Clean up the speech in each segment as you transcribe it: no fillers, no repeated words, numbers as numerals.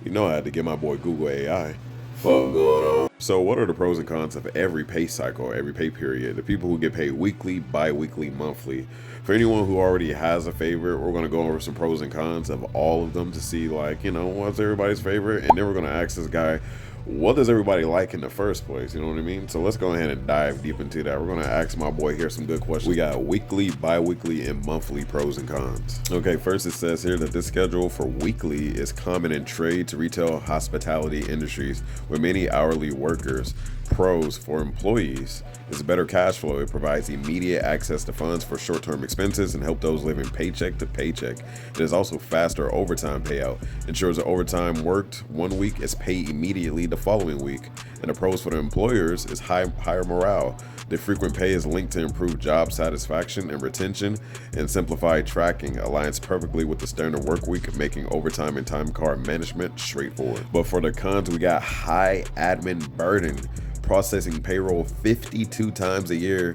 You know I had to get my boy Google AI. Fuck going on? So what are the pros and cons of every pay cycle, every pay period? The people who get paid weekly, bi-weekly, monthly. For anyone who already has a favorite, we're going to go over some pros and cons of all of them to see, like, what's everybody's favorite. And then we're going to ask this guy, what does everybody like in the first place? You know what I mean? So let's go ahead and dive deep into that. We're going to ask my boy here some good questions. We got weekly, bi-weekly, and monthly pros and cons. Okay, first it says here that this schedule for weekly is common in trade to retail hospitality industries with many hourly workers. Pros for employees is better cash flow. It provides immediate access to funds for short-term expenses and help those living paycheck to paycheck. It is also faster overtime payout. Ensures that overtime worked one week is paid immediately the following week. And the pros for the employers is higher morale. The frequent pay is linked to improved job satisfaction and retention, and simplified tracking aligns perfectly with the standard work week, making overtime and time card management straightforward. But for the cons, we got high admin burden. Processing payroll 52 times a year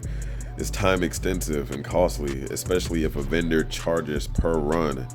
is time extensive and costly, especially if a vendor charges per run.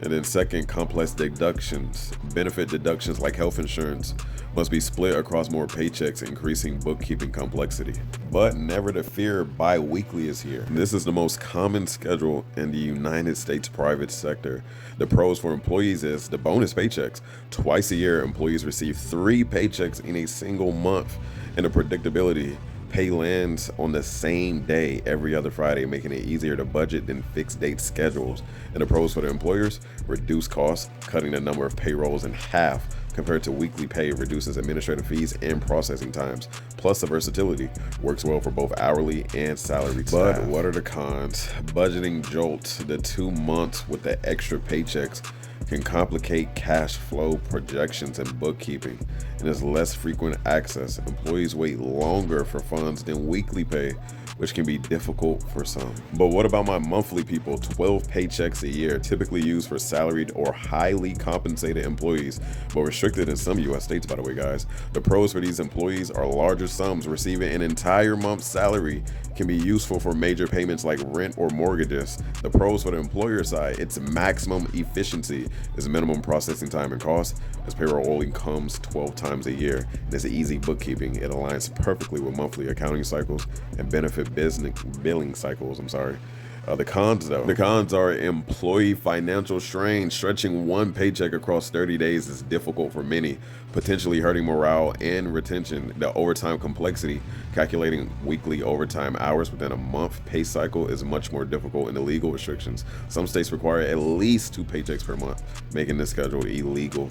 And then second, complex deductions. Benefit deductions like health insurance must be split across more paychecks, increasing bookkeeping complexity. But never to fear, bi-weekly is here. This is the most common schedule in the United States private sector. The pros for employees is the bonus paychecks. Twice a year, employees receive 3 paychecks in a single month, and the predictability. Pay lands on the same day every other Friday, making it easier to budget than fixed date schedules. And the pros for the employers, reduce costs, cutting the number of payrolls in half compared to weekly pay, reduces administrative fees and processing times. Plus the versatility, works well for both hourly and salaried staff. But what are the cons? Budgeting jolt, the 2 months with the extra paychecks can complicate cash flow projections and bookkeeping, and there's less frequent access. Employees wait longer for funds than weekly pay, which can be difficult for some. But what about my monthly people? 12 paychecks a year, typically used for salaried or highly compensated employees, but restricted in some US states, by the way, guys. The pros for these employees are larger sums. Receiving an entire month's salary can be useful for major payments like rent or mortgages. The pros for the employer side, it's maximum efficiency, is minimum processing time and cost, as payroll only comes 12 times a year, and it's easy bookkeeping. It aligns perfectly with monthly accounting cycles and benefit business billing cycles. The cons though. The cons are employee financial strain. Stretching one paycheck across 30 days is difficult for many, potentially hurting morale and retention. The overtime complexity. Calculating weekly overtime hours within a month pay cycle is much more difficult, and the legal restrictions. Some states require at least 2 paychecks per month, making this schedule illegal